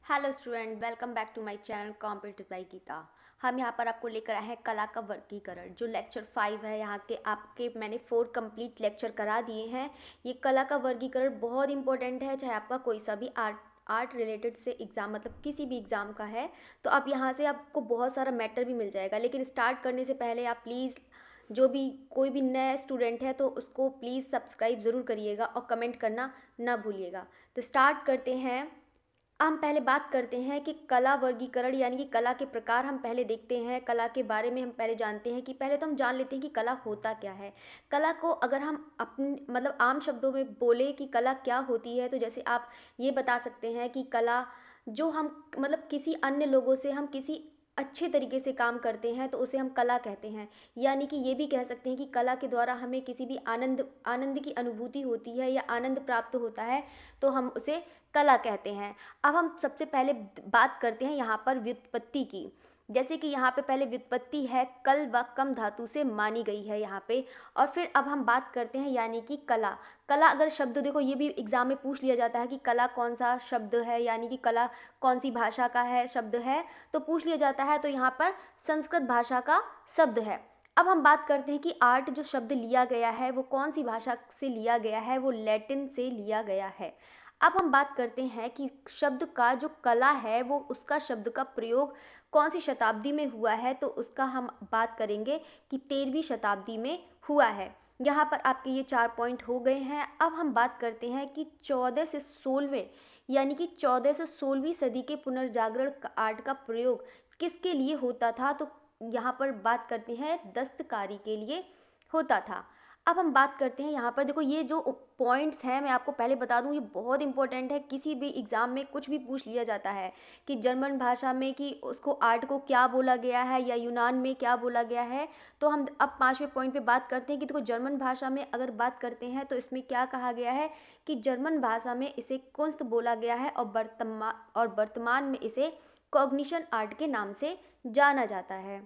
Hello student, welcome back to my channel competitive by Geeta. हम यहाँ पर आपको लेकर आए हैं कला का वर्गीकरण। जो लेक्चर 5 है, यहाँ के आपके मैंने 4 कंप्लीट लेक्चर करा दिए हैं। ये कला का वर्गीकरण बहुत इंपॉर्टेंट है, चाहे आपका कोई सा भी आर्ट रिलेटेड से एग्ज़ाम मतलब किसी भी एग्ज़ाम का है तो आप यहाँ से आपको बहुत सारा मैटर भी मिल जाएगा। लेकिन स्टार्ट करने से पहले आप प्लीज़ जो भी कोई भी नया स्टूडेंट है तो उसको प्लीज़ सब्सक्राइब ज़रूर करिएगा और कमेंट करना ना भूलिएगा। तो स्टार्ट करते हैं। हम पहले बात करते हैं कि कला वर्गीकरण यानी कि कला के प्रकार हम पहले देखते हैं। कला के बारे में हम पहले जानते हैं कि पहले तो हम जान लेते हैं कि कला होता क्या है। कला को अगर हम अपने मतलब आम शब्दों में बोले कि कला क्या होती है, तो जैसे आप ये बता सकते हैं कि कला जो हम मतलब किसी अन्य लोगों से हम किसी अच्छे तरीके से काम करते हैं तो उसे हम कला कहते हैं। यानी कि ये भी कह सकते हैं कि कला के द्वारा हमें किसी भी आनंद आनंद की अनुभूति होती है या आनंद प्राप्त होता है तो हम उसे कला कहते हैं। अब हम सबसे पहले बात करते हैं यहाँ पर व्युत्पत्ति की। जैसे कि यहाँ पे पहले व्युत्पत्ति है कल व कम धातु से मानी गई है यहाँ पे। और फिर अब हम बात करते हैं यानी कि कला। कला अगर शब्द देखो, ये भी एग्जाम में पूछ लिया जाता है कि कला कौन सा शब्द है, यानी कि कला कौन सी भाषा का है शब्द है, तो पूछ लिया जाता है। तो यहाँ पर संस्कृत भाषा का शब्द है। अब हम बात करते हैं कि आर्ट जो शब्द लिया गया है वो कौन सी भाषा से लिया गया है, वो लैटिन से लिया गया है। अब हम बात करते हैं कि शब्द का जो कला है वो उसका शब्द का प्रयोग कौन सी शताब्दी में हुआ है, तो उसका हम बात करेंगे कि 13वीं शताब्दी में हुआ है। यहाँ पर आपके ये 4 पॉइंट हो गए हैं। अब हम बात करते हैं कि 14 से 16वें यानी कि 14 से 16वीं सदी के पुनर्जागरण आर्ट का प्रयोग किसके लिए होता था, तो यहाँ पर बात करते हैं दस्तकारी के लिए होता था। अब हम बात करते हैं यहाँ पर देखो, ये जो पॉइंट्स हैं मैं आपको पहले बता दूँ, ये बहुत इंपॉर्टेंट है। किसी भी एग्ज़ाम में कुछ भी पूछ लिया जाता है कि जर्मन भाषा में कि उसको आर्ट को क्या बोला गया है या यूनान में क्या बोला गया है। तो हम अब 5वें पॉइंट पे बात करते हैं कि देखो जर्मन भाषा में अगर बात करते हैं तो इसमें क्या कहा गया है कि जर्मन भाषा में इसे कुंस्त बोला गया है और वर्तमान में इसे कॉग्निशन आर्ट के नाम से जाना जाता है।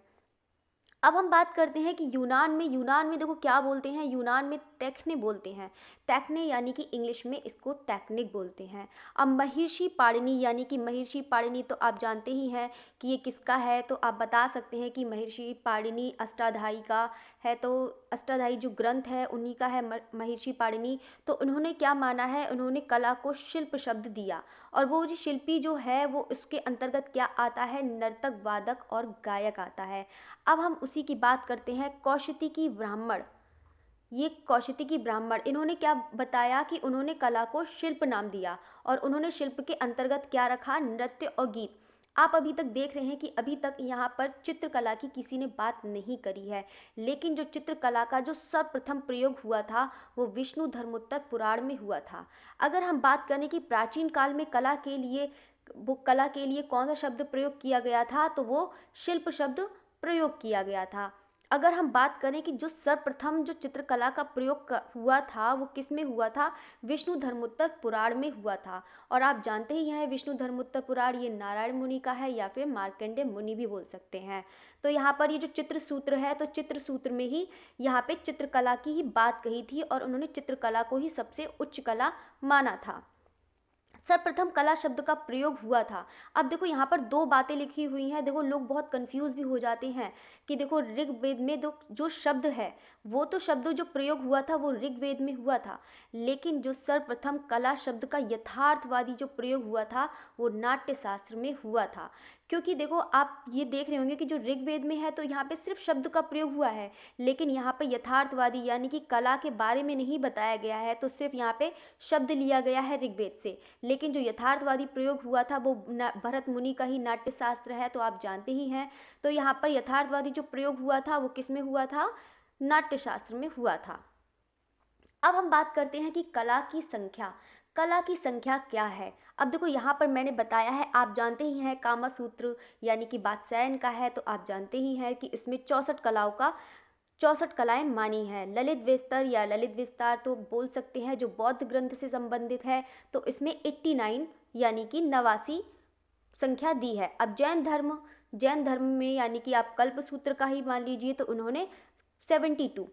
अब हम बात करते हैं कि यूनान में देखो क्या बोलते हैं, यूनान में टेक्ने बोलते हैं। टेक्ने यानी कि इंग्लिश में इसको टेक्निक बोलते हैं। अब महर्षि पाणिनि यानी कि महर्षि पाणिनि तो आप जानते ही हैं कि ये किसका है, तो आप बता सकते हैं कि महर्षि पाणिनि अष्टाध्यायी का है। तो अष्टाध्यायी जो ग्रंथ है उन्हीं का है महर्षि पाणिनि। तो उन्होंने क्या माना है, उन्होंने कला को शिल्प शब्द दिया। और वो जो शिल्पी जो है वो इसके अंतर्गत क्या आता है, नर्तक, वादक और गायक आता है। अब हम उसी की बात करते हैं कौशिकी ब्राह्मण। ये कौशिकी ब्राह्मण इन्होंने क्या बताया कि उन्होंने कला को शिल्प नाम दिया और उन्होंने शिल्प के अंतर्गत क्या रखा, नृत्य और गीत। आप अभी तक देख रहे हैं कि अभी तक यहाँ पर चित्रकला की किसी ने बात नहीं करी है, लेकिन जो चित्रकला का जो सर्वप्रथम प्रयोग हुआ था वो विष्णु धर्मोत्तर पुराण में हुआ था। अगर हम बात करें कि प्राचीन काल में कला के लिए कौन सा शब्द प्रयोग किया गया था, तो वो शिल्प शब्द प्रयोग किया गया था। अगर हम बात करें कि जो सर्वप्रथम जो चित्रकला का प्रयोग हुआ था वो किस में हुआ था, विष्णु धर्मोत्तर पुराण में हुआ था। और आप जानते ही हैं विष्णु धर्मोत्तर पुराण ये नारायण मुनि का है या फिर मार्कंडेय मुनि भी बोल सकते हैं। तो यहाँ पर ये जो चित्र सूत्र है, तो चित्र सूत्र में ही यहाँ पे चित्रकला की ही बात कही थी और उन्होंने चित्रकला को ही सबसे उच्च कला माना था। सर्वप्रथम कला शब्द का प्रयोग हुआ था। अब देखो यहाँ पर 2 बातें लिखी हुई हैं। देखो लोग बहुत कंफ्यूज भी हो जाते हैं कि देखो ऋग्वेद में जो शब्द है वो तो शब्द जो प्रयोग हुआ था वो ऋग्वेद में हुआ था, लेकिन जो सर्वप्रथम कला शब्द का यथार्थवादी जो प्रयोग हुआ था वो नाट्य शास्त्र में हुआ था। क्योंकि देखो आप ये देख रहे होंगे कि जो ऋग्वेद में है तो यहाँ पे सिर्फ शब्द का प्रयोग हुआ है, लेकिन यहाँ पे यथार्थवादी यानी कि कला के बारे में नहीं बताया गया है, तो सिर्फ यहाँ पे शब्द लिया गया है ऋग्वेद से। लेकिन जो यथार्थवादी प्रयोग हुआ था वो भरत मुनि का ही नाट्य शास्त्र है, तो आप जानते ही हैं। तो यहाँ पर यथार्थवादी जो प्रयोग हुआ था वो किस में हुआ था, नाट्य शास्त्र में हुआ था। अब हम बात करते हैं कि कला की संख्या क्या है। अब देखो यहाँ पर मैंने बताया है, आप जानते ही हैं कामा सूत्र यानी कि वात्स्यायन का है, तो आप जानते ही हैं कि इसमें 64 कलाएं मानी हैं। ललित विस्तर या ललित विस्तार तो बोल सकते हैं जो बौद्ध ग्रंथ से संबंधित है, तो इसमें 89 यानी कि 89 संख्या दी है। अब जैन धर्म में यानी कि आप कल्प सूत्र का ही मान लीजिए तो उन्होंने 72।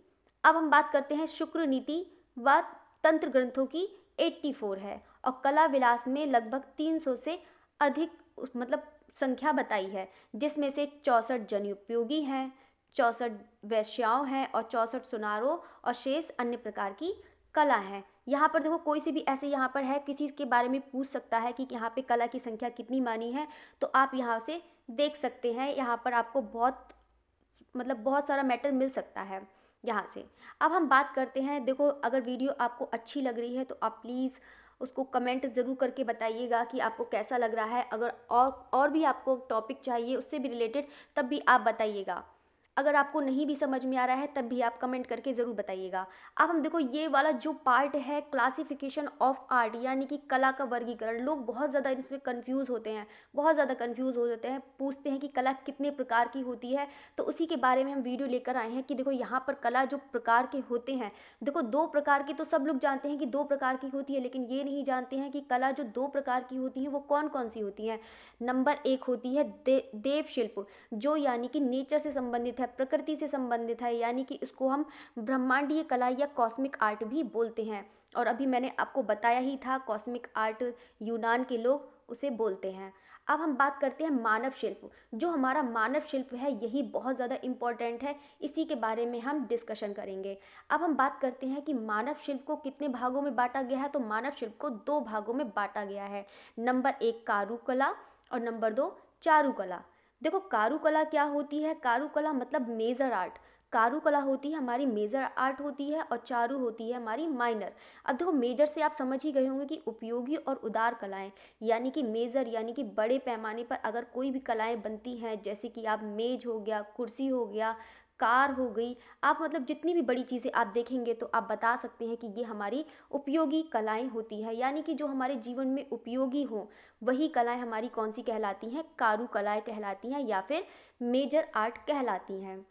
अब हम बात करते हैं शुक्र नीति व तंत्र ग्रंथों की 84 है और कला विलास में लगभग 300 से अधिक मतलब संख्या बताई है, जिसमें से 64 जनोपयोगी हैं, 64 वेश्याओं हैं और 64 सुनारों और शेष अन्य प्रकार की कला है। यहाँ पर देखो कोई से भी ऐसे यहाँ पर है किसी के बारे में पूछ सकता है कि यहाँ पे कला की संख्या कितनी मानी है, तो आप यहाँ से देख सकते हैं। यहाँ पर आपको बहुत सारा मैटर मिल सकता है यहाँ से। अब हम बात करते हैं, देखो अगर वीडियो आपको अच्छी लग रही है तो आप प्लीज़ उसको कमेंट ज़रूर करके बताइएगा कि आपको कैसा लग रहा है। अगर और भी आपको टॉपिक चाहिए उससे भी रिलेटेड, तब भी आप बताइएगा। अगर आपको नहीं भी समझ में आ रहा है तब भी आप कमेंट करके ज़रूर बताइएगा। अब हम देखो ये वाला जो पार्ट है क्लासिफिकेशन ऑफ आर्ट, यानी कि कला का वर्गीकरण, लोग बहुत ज़्यादा इसमें कन्फ्यूज़ होते हैं, बहुत ज़्यादा कन्फ्यूज़ हो जाते हैं, पूछते हैं कि कला कितने प्रकार की होती है। तो उसी के बारे में हम वीडियो लेकर आए हैं कि देखो यहाँ पर कला जो प्रकार के होते हैं, देखो 2 प्रकार की तो सब लोग जानते हैं कि 2 प्रकार की होती है, लेकिन ये नहीं जानते हैं कि कला जो 2 प्रकार की होती हैं वो कौन कौन सी होती हैं। नंबर 1 होती है देव शिल्प, जो यानी कि नेचर से संबंधित है, प्रकृति से संबंधित है, यानी कि इसको हम ब्रह्मांडीय कला या कॉस्मिक आर्ट भी बोलते हैं। और अभी मैंने आपको बताया ही था, कॉस्मिक आर्ट यूनान के लोग उसे बोलते हैं। अब हम बात करते हैं मानव शिल्प। जो हमारा मानव शिल्प है यही बहुत ज़्यादा इम्पॉर्टेंट है, इसी के बारे में हम डिस्कशन करेंगे। अब हम बात करते हैं कि मानव शिल्प को कितने भागों में बांटा गया है। तो मानव शिल्प को 2 भागों में बांटा गया है। नंबर 1 कारुकला और नंबर 2 चारुकला। देखो कारुकला क्या होती है, कारुकला मतलब मेजर आर्ट। कारुकला होती है हमारी मेजर आर्ट होती है और चारु होती है हमारी माइनर। अब देखो मेजर से आप समझ ही गए होंगे कि उपयोगी और उदार कलाएं, यानी कि मेजर यानी कि बड़े पैमाने पर अगर कोई भी कलाएं बनती हैं, जैसे कि आप मेज हो गया, कुर्सी हो गया, कार हो गई, आप मतलब जितनी भी बड़ी चीज़ें आप देखेंगे तो आप बता सकते हैं कि ये हमारी उपयोगी कलाएं होती हैं, यानी कि जो हमारे जीवन में उपयोगी हों वही कलाएं हमारी कौन सी कहलाती हैं, कारू कलाएं कहलाती हैं या फिर मेजर आर्ट कहलाती हैं।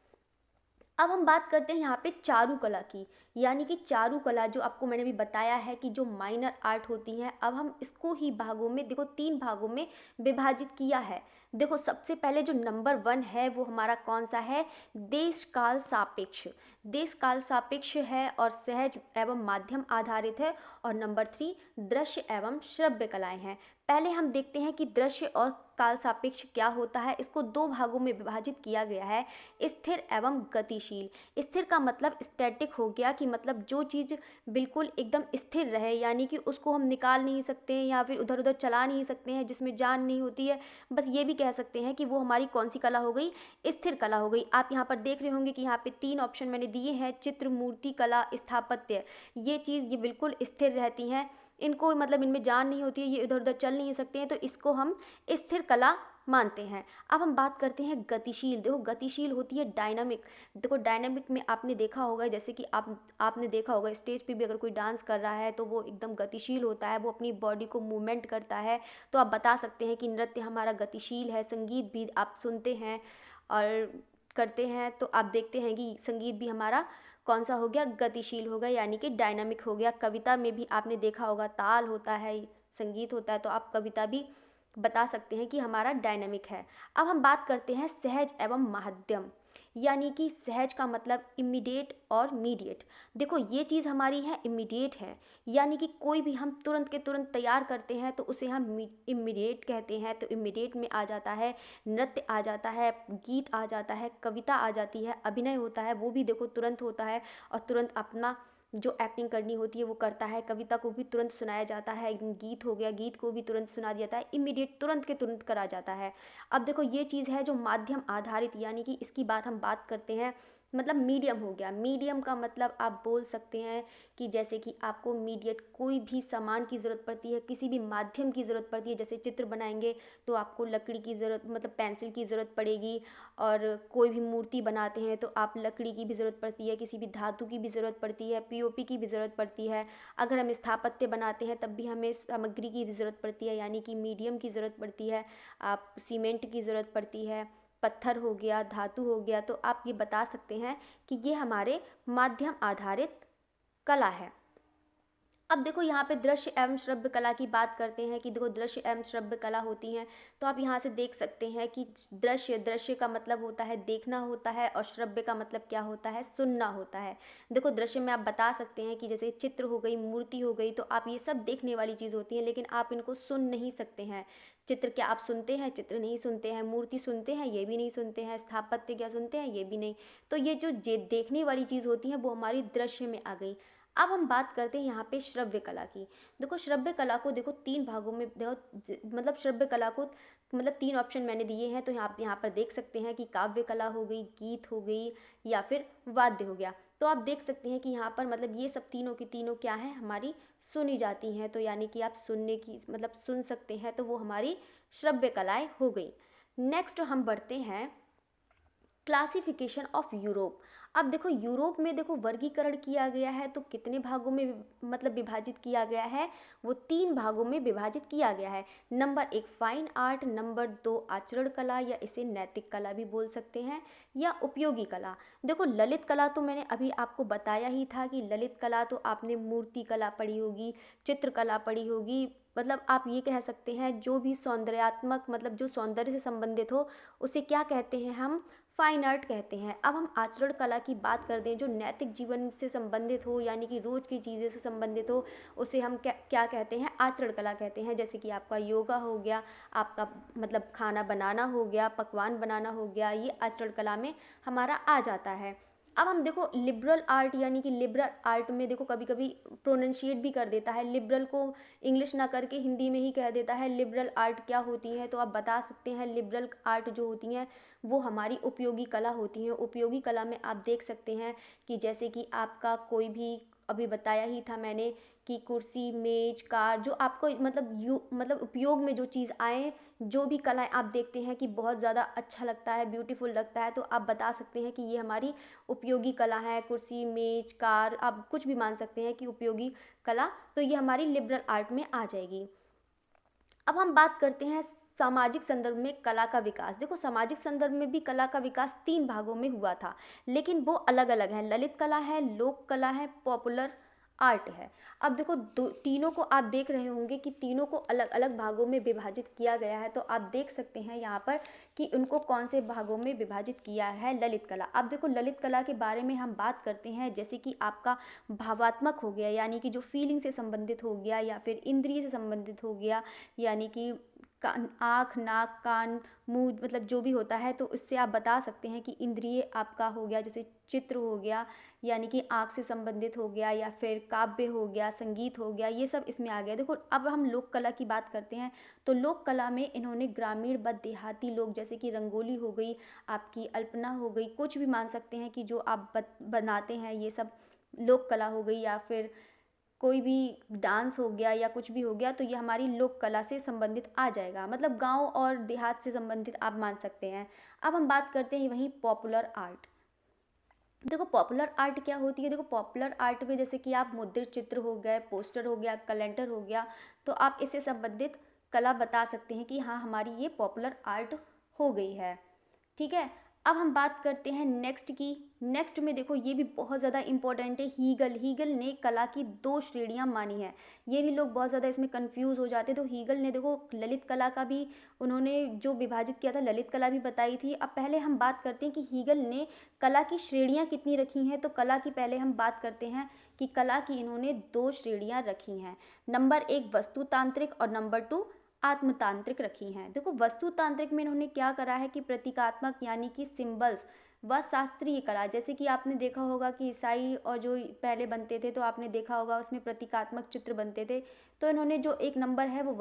अब हम बात करते हैं यहाँ पे चारुकला की, यानी कि चारुकला जो आपको मैंने भी बताया है कि जो माइनर आर्ट होती हैं। अब हम इसको ही भागों में देखो 3 भागों में विभाजित किया है। देखो सबसे पहले जो नंबर 1 है वो हमारा कौन सा है, देश काल सापेक्ष। देश काल सापेक्ष है और सहज एवं माध्यम आधारित है। और नंबर 3 दृश्य एवं श्रव्य कलाएं हैं। पहले हम देखते हैं कि दृश्य और काल सापेक्ष क्या होता है। इसको 2 भागों में विभाजित किया गया है, स्थिर एवं गतिशील। स्थिर का मतलब स्टैटिक हो गया कि मतलब जो चीज़ बिल्कुल एकदम स्थिर रहे, यानी कि उसको हम निकाल नहीं सकते हैं या फिर उधर उधर चला नहीं सकते हैं, जिसमें जान नहीं होती है। बस ये भी कह सकते हैं कि वो हमारी कौन सी कला हो गई, स्थिर कला हो गई। आप यहाँ पर देख रहे होंगे कि यहाँ पे 3 ऑप्शन मैंने दिए हैं, चित्र, मूर्ति कला, स्थापत्य। ये चीज़ ये बिल्कुल स्थिर रहती हैं, इनको मतलब इनमें जान नहीं होती है, ये इधर उधर चल नहीं सकते हैं, तो इसको हम स्थिर कला मानते हैं। अब हम बात करते हैं गतिशील। देखो गतिशील होती है डायनामिक। देखो डायनामिक में आपने देखा होगा, जैसे कि आपने देखा होगा स्टेज पे भी अगर कोई डांस कर रहा है तो वो एकदम गतिशील होता है, वो अपनी बॉडी को मूवमेंट करता है। तो आप बता सकते हैं कि नृत्य हमारा गतिशील है। संगीत भी आप सुनते हैं और करते हैं, तो आप देखते हैं कि संगीत भी हमारा कौन सा हो गया, गतिशील हो गया, यानी कि डायनामिक हो गया। कविता में भी आपने देखा होगा ताल होता है, संगीत होता है, तो आप कविता भी बता सकते हैं कि हमारा डायनामिक है। अब हम बात करते हैं सहज एवं माध्यम, यानी कि सहज का मतलब इमीडिएट और मीडिएट। देखो ये चीज़ हमारी है इमीडिएट है, यानी कि कोई भी हम तुरंत के तुरंत तैयार करते हैं तो उसे हम इमीडिएट कहते हैं। तो इमीडिएट में आ जाता है नृत्य, आ जाता है गीत, आ जाता है कविता, आ जाती है अभिनय होता है, वो भी देखो तुरंत होता है और तुरंत अपना जो एक्टिंग करनी होती है वो करता है। कविता को भी तुरंत सुनाया जाता है, गीत हो गया, गीत को भी तुरंत सुना दिया जाता है, इमीडिएट तुरंत के तुरंत करा जाता है। अब देखो ये चीज़ है जो माध्यम आधारित, यानी कि इसकी बात हम बात करते हैं, मतलब मीडियम हो गया। मीडियम का मतलब आप बोल सकते हैं कि जैसे कि आपको मीडिएट कोई भी सामान की ज़रूरत पड़ती है, किसी भी माध्यम की ज़रूरत पड़ती है, जैसे चित्र बनाएंगे तो आपको लकड़ी की ज़रूरत मतलब पेंसिल की ज़रूरत पड़ेगी, और कोई भी मूर्ति बनाते हैं तो आप लकड़ी की भी ज़रूरत पड़ती है, किसी भी धातु की भी ज़रूरत पड़ती है, पीओपी की भी ज़रूरत पड़ती है। अगर हम स्थापत्य बनाते हैं तब भी हमें सामग्री की भी ज़रूरत पड़ती है, यानी कि मीडियम की ज़रूरत पड़ती है। आप सीमेंट की ज़रूरत पड़ती है, पत्थर हो गया, धातु हो गया, तो आप ये बता सकते हैं कि ये हमारे माध्यम आधारित कला है। अब देखो यहाँ पे दृश्य एवं श्रव्य कला की बात करते हैं कि देखो दृश्य एवं श्रव्य कला होती हैं, तो आप यहाँ से देख सकते हैं कि दृश्य दृश्य का मतलब होता है देखना होता है, और श्रव्य का मतलब क्या होता है, सुनना होता है। देखो दृश्य में आप बता सकते हैं कि जैसे चित्र हो गई, मूर्ति हो गई, तो आप ये सब देखने वाली चीज़ होती है, लेकिन आप इनको सुन नहीं सकते हैं। चित्र क्या आप सुनते हैं, चित्र नहीं सुनते हैं, मूर्ति सुनते हैं, ये भी नहीं सुनते हैं, स्थापत्य क्या सुनते हैं, ये भी नहीं। तो ये जो देखने वाली चीज़ होती है वो हमारी दृश्य में आ गई। अब हम बात करते हैं यहाँ पे श्रव्य कला की। देखो श्रव्य कला को देखो तीन भागों में देखो, मतलब श्रव्य कला को मतलब तीन ऑप्शन मैंने दिए हैं, तो आप यहाँ पर देख सकते हैं कि काव्य कला हो गई, गीत हो गई, या फिर वाद्य हो गया। तो आप देख सकते हैं कि यहाँ पर मतलब ये सब तीनों की तीनों क्या है, हमारी सुनी जाती हैं, तो यानी कि आप सुनने की मतलब सुन सकते हैं, तो वो हमारी श्रव्य कलाएँ हो गई। नेक्स्ट हम बढ़ते हैं क्लासिफिकेशन ऑफ यूरोप। अब देखो यूरोप में देखो वर्गीकरण किया गया है, तो कितने भागों में मतलब विभाजित किया गया है, वो तीन भागों में विभाजित किया गया है। नंबर एक फाइन आर्ट, नंबर दो आचरण कला, या इसे नैतिक कला भी बोल सकते हैं, या उपयोगी कला। देखो ललित कला तो मैंने अभी आपको बताया ही था कि ललित कला तो आपने मूर्ति कला पढ़ी होगी, चित्रकला पढ़ी होगी, मतलब आप ये कह सकते हैं जो भी सौंदर्यात्मक मतलब जो सौंदर्य से संबंधित हो उसे क्या कहते हैं, हम फाइन आर्ट कहते हैं। अब हम आचरण कला की बात कर दें, जो नैतिक जीवन से संबंधित हो, यानी कि रोज की चीज़ें से संबंधित हो, उसे हम क्या क्या कहते हैं, आचरण कला कहते हैं। जैसे कि आपका योगा हो गया, आपका मतलब खाना बनाना हो गया, पकवान बनाना हो गया, ये आचरण कला में हमारा आ जाता है। अब हम देखो लिबरल आर्ट, यानी कि लिबरल आर्ट में देखो कभी कभी प्रोनंशिएट भी कर देता है, लिबरल को इंग्लिश ना करके हिंदी में ही कह देता है। लिबरल आर्ट क्या होती है, तो आप बता सकते हैं लिबरल आर्ट जो होती हैं वो हमारी उपयोगी कला होती हैं। उपयोगी कला में आप देख सकते हैं कि जैसे कि आपका कोई भी, अभी बताया ही था मैंने कि कुर्सी, मेज, कार, जो आपको मतलब उपयोग में जो चीज़ आए, जो भी कलाएं आप देखते हैं कि बहुत ज़्यादा अच्छा लगता है, ब्यूटीफुल लगता है, तो आप बता सकते हैं कि ये हमारी उपयोगी कला है। कुर्सी, मेज, कार, आप कुछ भी मान सकते हैं कि उपयोगी कला, तो ये हमारी लिबरल आर्ट में आ जाएगी। अब हम बात करते हैं सामाजिक संदर्भ में कला का विकास। देखो सामाजिक संदर्भ में भी कला का विकास तीन भागों में हुआ था, लेकिन वो अलग अलग है। ललित कला है, लोक कला है, पॉपुलर आर्ट है। अब देखो तीनों को आप देख रहे होंगे कि तीनों को अलग अलग भागों में विभाजित किया गया है, तो आप देख सकते हैं यहाँ पर कि उनको कौन से भागों में विभाजित किया है ललित कला। अब देखो ललित कला के बारे में हम बात करते हैं, जैसे कि आपका भावात्मक हो गया, यानी कि जो फीलिंग से संबंधित हो गया, या फिर इंद्रिय से संबंधित हो गया, यानी कि कान, आँख, नाक, कान, मुंह, मतलब जो भी होता है, तो इससे आप बता सकते हैं कि इंद्रिय आपका हो गया। जैसे चित्र हो गया, यानी कि आँख से संबंधित हो गया, या फिर काव्य हो गया, संगीत हो गया, ये सब इसमें आ गया। देखो अब हम लोक कला की बात करते हैं, तो लोक कला में इन्होंने ग्रामीण व देहाती लोग, जैसे कि रंगोली हो गई, आपकी अल्पना हो गई, कुछ भी मान सकते हैं कि जो आप बनाते हैं, ये सब लोक कला हो गई, या फिर कोई भी डांस हो गया या कुछ भी हो गया, तो ये हमारी लोक कला से संबंधित आ जाएगा, मतलब गांव और देहात से संबंधित आप मान सकते हैं। अब हम बात करते हैं वहीं पॉपुलर आर्ट। देखो पॉपुलर आर्ट क्या होती है, देखो पॉपुलर आर्ट में जैसे कि आप मुद्रित चित्र हो गए, पोस्टर हो गया, कैलेंडर हो गया, तो आप इससे संबंधित कला बता सकते हैं कि हाँ हमारी ये पॉपुलर आर्ट हो गई है। ठीक है, अब हम बात करते हैं नेक्स्ट की। नेक्स्ट में देखो ये भी बहुत ज़्यादा इंपॉर्टेंट है, हीगल। हीगल ने कला की दो श्रेणियां मानी हैं, ये भी लोग बहुत ज़्यादा इसमें कंफ्यूज हो जाते हैं। तो हीगल ने देखो ललित कला का भी उन्होंने जो विभाजित किया था, ललित कला भी बताई थी। अब पहले हम बात करते हैं कि हीगल ने कला की श्रेणियाँ कितनी रखी हैं, तो कला की पहले हम बात करते हैं कि कला की इन्होंने दो श्रेणियाँ रखी हैं। नंबर एक वस्तुतांत्रिक और नंबर टू आत्मतांत्रिक रखी हैं। देखो वस्तुतांत्रिक में इन्होंने क्या करा है कि प्रतीकात्मक यानी कि सिंबल्स व शास्त्रीय कला, जैसे कि आपने देखा होगा कि ईसाई और जो पहले बनते थे, तो आपने देखा होगा उसमें प्रतीकात्मक चित्र बनते थे। तो इन्होंने जो एक नंबर है वो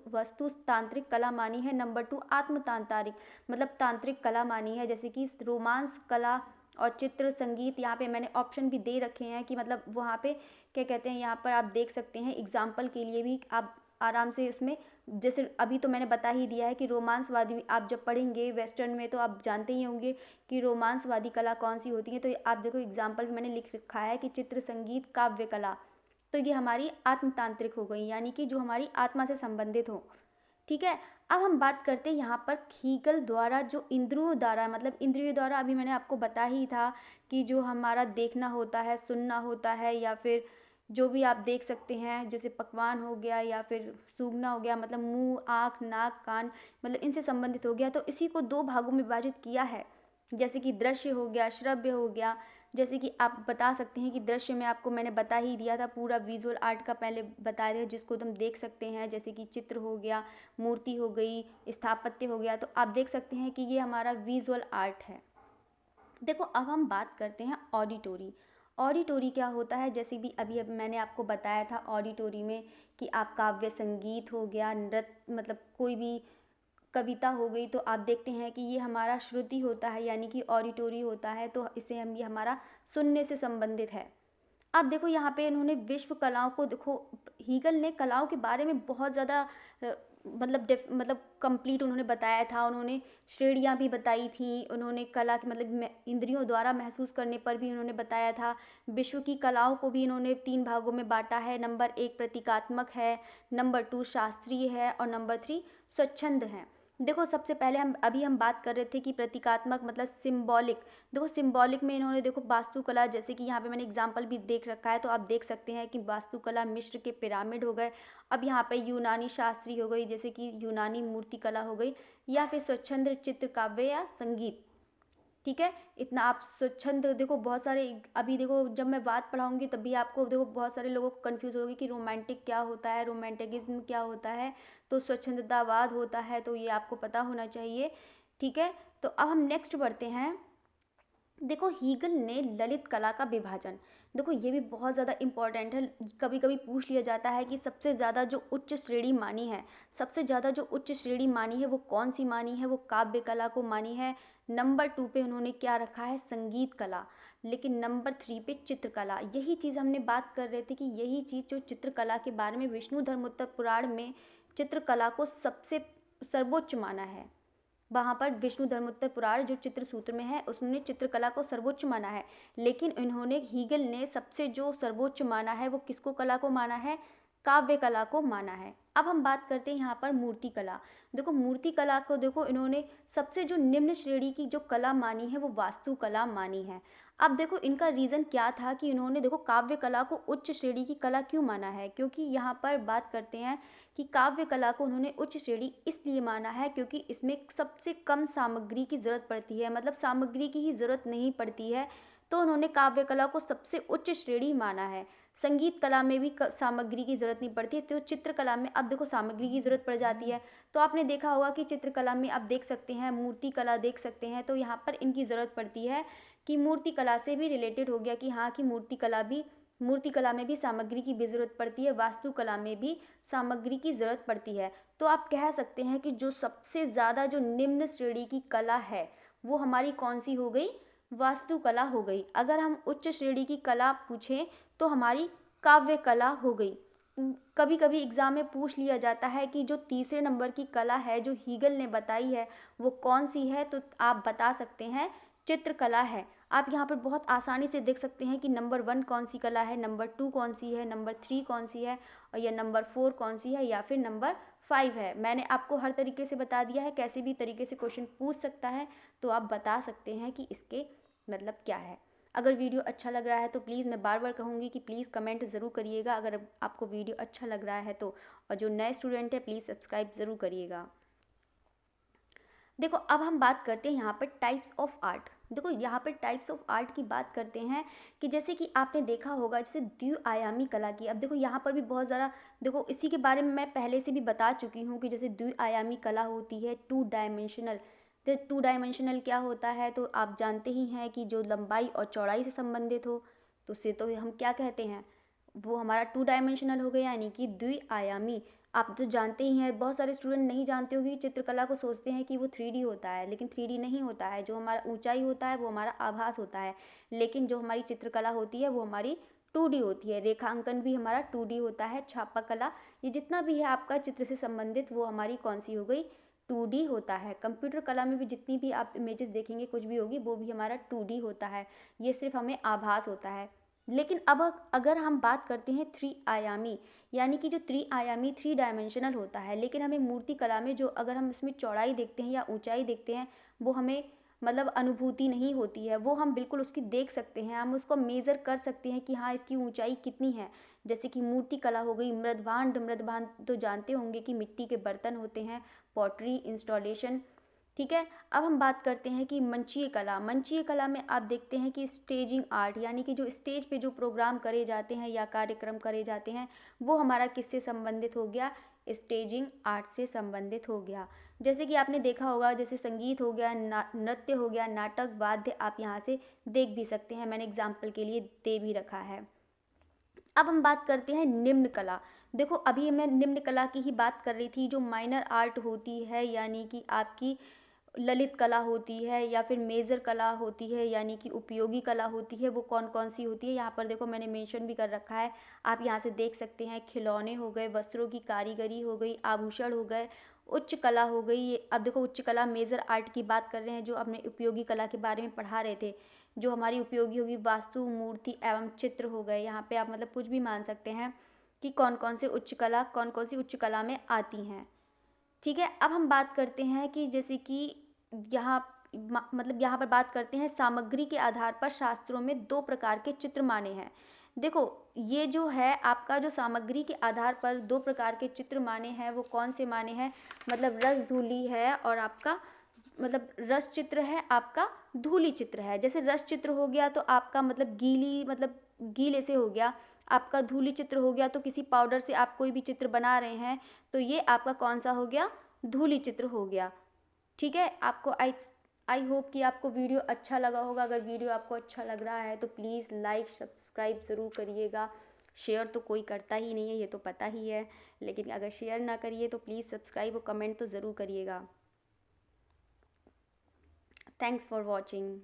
वस्तुतांत्रिक कला मानी है, नंबर टू आत्मतांत्रिक मतलब तांत्रिक कला मानी है। जैसे कि रोमांस कला और चित्र, संगीत, यहाँ पे मैंने ऑप्शन भी दे रखे हैं कि मतलब वहाँ पे क्या कहते हैं, यहाँ पर आप देख सकते हैं एग्जाम्पल के लिए भी आप आराम से उसमें, जैसे अभी तो मैंने बता ही दिया है कि रोमांसवादी आप जब पढ़ेंगे वेस्टर्न में तो आप जानते ही होंगे कि रोमांसवादी कला कौन सी होती है। तो आप देखो एग्जाम्पल भी मैंने लिख रखा है कि चित्र, संगीत, काव्य कला, तो ये हमारी आत्मतांत्रिक हो गई, यानी कि जो हमारी आत्मा से संबंधित हो। ठीक है, अब हम बात करते हैं यहाँ पर हीगल द्वारा जो इंद्रियों द्वारा, मतलब इंद्रियों द्वारा अभी मैंने आपको बता ही था कि जो हमारा देखना होता है, सुनना होता है, या फिर जो भी आप देख सकते हैं, जैसे पकवान हो गया या फिर सूंघना हो गया, मतलब मुँह, आँख, नाक, कान, मतलब इनसे संबंधित हो गया। तो इसी को 2 भागों में विभाजित किया है, जैसे कि दृश्य हो गया, श्रव्य हो गया। जैसे कि आप बता सकते हैं कि दृश्य में आपको मैंने बता ही दिया था, पूरा विजुअल आर्ट का पहले बताया था, जिसको तुम देख सकते हैं, जैसे कि चित्र हो गया, मूर्ति हो गई, स्थापत्य हो गया। तो आप देख सकते हैं कि ये हमारा विजुअल आर्ट है। देखो अब हम बात करते हैं ऑडिटोरी। ऑडिटोरी क्या होता है, जैसे भी अभी मैंने आपको बताया था ऑडिटोरी में कि आप काव्य संगीत हो गया, नृत्य, मतलब कोई भी कविता हो गई, तो आप देखते हैं कि ये हमारा श्रुति होता है, यानी कि ऑडिटोरी होता है। तो इसे हम, ये हमारा सुनने से संबंधित है। अब देखो यहाँ पे इन्होंने विश्व कलाओं को, देखो हीगल ने कलाओं के बारे में बहुत ज़्यादा मतलब कंप्लीट उन्होंने बताया था। उन्होंने श्रेणियाँ भी बताई थी, उन्होंने कला की मतलब इंद्रियों द्वारा महसूस करने पर भी उन्होंने बताया था। विश्व की कलाओं को भी इन्होंने 3 भागों में बांटा है। नंबर 1 प्रतीकात्मक है, नंबर 2 शास्त्रीय है और नंबर 3 स्वच्छंद है। देखो सबसे पहले हम बात कर रहे थे कि प्रतीकात्मक मतलब सिंबॉलिक। देखो सिंबॉलिक में इन्होंने, देखो वास्तुकला, जैसे कि यहाँ पे मैंने एग्जांपल भी देख रखा है, तो आप देख सकते हैं कि वास्तुकला मिस्र के पिरामिड हो गए। अब यहाँ पे यूनानी शास्त्री हो गई, जैसे कि यूनानी मूर्तिकला हो गई, या फिर स्वच्छंद चित्र काव्य या संगीत। ठीक है, इतना आप स्वच्छंद, देखो बहुत सारे, अभी देखो जब मैं बात पढ़ाऊंगी तभी आपको, देखो बहुत सारे लोगों को कंफ्यूज होगी कि रोमांटिक क्या होता है, रोमांटिकिज्म क्या होता है, तो स्वच्छंदतावाद होता है, तो ये आपको पता होना चाहिए। ठीक है, तो अब हम नेक्स्ट बढ़ते हैं। देखो हीगल ने ललित कला का विभाजन, देखो ये भी बहुत ज़्यादा इम्पॉर्टेंट है। कभी कभी पूछ लिया जाता है कि सबसे ज़्यादा जो उच्च श्रेणी मानी है, सबसे ज़्यादा जो उच्च श्रेणी मानी है वो कौन सी मानी है, वो काव्य कला को मानी है। नंबर 2 पे उन्होंने क्या रखा है, संगीत कला। लेकिन नंबर 3 पे चित्रकला। यही चीज़ हमने बात कर रहे थे कि यही चीज़ जो चित्रकला के बारे में विष्णु धर्मोत्तर पुराण में चित्रकला को सबसे सर्वोच्च माना है। वहाँ पर विष्णु धर्मोत्तर पुराण जो चित्र सूत्र में है, उसने चित्रकला को सर्वोच्च माना है। लेकिन इन्होंने, हीगल ने सबसे जो सर्वोच्च माना है वो किसको कला को माना है, काव्य कला को माना है। अब हम बात करते हैं यहाँ पर मूर्ति कला। देखो मूर्ति कला को, देखो इन्होंने सबसे जो निम्न श्रेणी की जो कला मानी है वो वास्तुकला मानी है। अब देखो इनका रीज़न क्या था कि इन्होंने, देखो काव्य कला को उच्च श्रेणी की कला क्यों माना है, क्योंकि यहाँ पर बात करते हैं कि काव्य कला को उन्होंने उच्च श्रेणी इसलिए माना है क्योंकि इसमें सबसे कम सामग्री की ज़रूरत पड़ती है, मतलब सामग्री की ही ज़रूरत नहीं पड़ती है, तो उन्होंने काव्य कला को सबसे उच्च श्रेणी माना है। संगीत कला में भी सामग्री की ज़रूरत नहीं पड़ती है, तो चित्रकला में अब देखो सामग्री की ज़रूरत पड़ जाती है। तो आपने देखा होगा कि चित्रकला में आप देख सकते हैं, मूर्ति कला देख सकते हैं, तो यहाँ पर इनकी ज़रूरत पड़ती है कि मूर्ति कला से भी रिलेटेड हो गया कि हाँ, कि मूर्ति कला में भी सामग्री की भी ज़रूरत पड़ती है, वास्तुकला में भी सामग्री की ज़रूरत पड़ती है। तो आप कह सकते हैं कि जो सबसे ज़्यादा जो निम्न श्रेणी की कला है वो हमारी कौन सी हो गई, वास्तुकला हो गई। अगर हम उच्च श्रेणी की कला पूछें तो हमारी काव्य कला हो गई। कभी कभी एग्ज़ाम में पूछ लिया जाता है कि जो तीसरे नंबर की कला है जो हीगल ने बताई है वो कौन सी है, तो आप बता सकते हैं चित्रकला है। आप यहाँ पर बहुत आसानी से देख सकते हैं कि नंबर 1 कौन सी कला है, नंबर 2 कौन सी है, नंबर 3 कौन सी है, और या नंबर 4 कौन सी है, या फिर नंबर 5 है। मैंने आपको हर तरीके से बता दिया है, कैसे भी तरीके से क्वेश्चन पूछ सकता है, तो आप बता सकते हैं कि इसके मतलब क्या है। अगर वीडियो अच्छा लग रहा है तो प्लीज़, मैं बार बार कहूँगी कि प्लीज़ कमेंट ज़रूर करिएगा अगर आपको वीडियो अच्छा लग रहा है तो, और जो नए स्टूडेंट है प्लीज़ सब्सक्राइब ज़रूर करिएगा। देखो अब हम बात करते हैं यहाँ पर टाइप्स ऑफ आर्ट। देखो यहाँ पर टाइप्स ऑफ आर्ट की बात करते हैं कि जैसे कि आपने देखा होगा जैसे द्विआयामी कला की। अब देखो यहाँ पर भी बहुत ज़्यादा, देखो इसी के बारे में मैं पहले से भी बता चुकी हूँ कि जैसे द्विआयामी कला होती है, 2 डायमेंशनल। तो 2 डायमेंशनल क्या होता है, तो आप जानते ही हैं कि जो लंबाई और चौड़ाई से संबंधित हो, तो उसे तो हम क्या कहते हैं, वो हमारा 2 डायमेंशनल हो गया, यानी कि द्विआयामी। आप तो जानते ही हैं, बहुत सारे स्टूडेंट नहीं जानते होंगे कि चित्रकला को सोचते हैं कि वो 3D होता है, लेकिन 3D नहीं होता है। जो हमारा ऊंचाई होता है वो हमारा आभास होता है, लेकिन जो हमारी चित्रकला होती है वो हमारी 2D होती है। रेखांकन भी हमारा 2D होता है। छापा कला, ये जितना भी है आपका चित्र से संबंधित, वो हमारी कौन सी हो गई, 2D होता है। कंप्यूटर कला में भी जितनी भी आप इमेजेस देखेंगे, कुछ भी होगी, वो भी हमारा 2D होता है। ये सिर्फ हमें आभास होता है। लेकिन अब अगर हम बात करते हैं 3 आयामी, यानी कि जो 3 आयामी 3 डायमेंशनल होता है, लेकिन हमें मूर्ति कला में जो, अगर हम इसमें चौड़ाई देखते हैं या ऊंचाई देखते हैं, वो हमें मतलब अनुभूति नहीं होती है, वो हम बिल्कुल उसकी देख सकते हैं, हम उसको मेज़र कर सकते हैं कि हाँ इसकी ऊंचाई कितनी है। जैसे कि मूर्ति कला हो गई, मृदभांड, मृदभांड तो जानते होंगे कि मिट्टी के बर्तन होते हैं, पॉटरी, इंस्टॉलेशन, ठीक है। अब हम बात करते हैं कि मंचीय कला। मंचीय कला में आप देखते हैं कि स्टेजिंग आर्ट, यानी कि जो स्टेज पे जो प्रोग्राम करे जाते हैं या कार्यक्रम करे जाते हैं, वो हमारा किससे संबंधित हो गया, स्टेजिंग आर्ट से संबंधित हो गया। जैसे कि आपने देखा होगा, जैसे संगीत हो गया, नृत्य हो गया, नाटक, वाद्य, आप यहाँ से देख भी सकते हैं, मैंने एग्जाम्पल के लिए दे भी रखा है। अब हम बात करते हैं निम्न कला। देखो अभी मैं निम्न कला की ही बात कर रही थी, जो माइनर आर्ट होती है, यानी कि आपकी ललित कला होती है या फिर मेजर कला होती है, यानी कि उपयोगी कला होती है, वो कौन कौन सी होती है, यहाँ पर देखो मैंने मेंशन भी कर रखा है, आप यहाँ से देख सकते हैं। खिलौने हो गए, वस्त्रों की कारीगरी हो गई, आभूषण हो गए, उच्च कला हो गई। अब देखो उच्च कला मेजर आर्ट की बात कर रहे हैं, जो हमने उपयोगी कला के बारे में पढ़ा रहे थे, जो हमारी उपयोगी होगी वास्तु, मूर्ति एवं चित्र हो गए। यहाँ पे आप मतलब कुछ भी मान सकते हैं कि कौन कौन से उच्च कला, कौन कौन सी उच्च कला में आती हैं, ठीक है। अब हम बात करते हैं कि जैसे कि यहाँ मतलब यहाँ पर बात करते हैं, सामग्री के आधार पर शास्त्रों में दो प्रकार के चित्र माने हैं। देखो ये जो है आपका, जो सामग्री के आधार पर दो प्रकार के चित्र माने हैं, वो कौन से माने हैं, मतलब रस धूलि है और आपका मतलब रस चित्र है, आपका धूलि चित्र है। जैसे रस चित्र हो गया तो आपका मतलब गीली, मतलब गीले से हो गया, आपका धूलि चित्र हो गया तो किसी पाउडर से आप कोई भी चित्र बना रहे हैं, तो ये आपका कौन सा हो गया, धूलि चित्र हो गया, ठीक है। आपको आई होप कि आपको वीडियो अच्छा लगा होगा। अगर वीडियो आपको अच्छा लग रहा है तो प्लीज़ लाइक सब्सक्राइब ज़रूर करिएगा। शेयर तो कोई करता ही नहीं है, ये तो पता ही है, लेकिन अगर शेयर ना करिए तो प्लीज़ सब्सक्राइब और कमेंट तो ज़रूर करिएगा। Thanks for watching.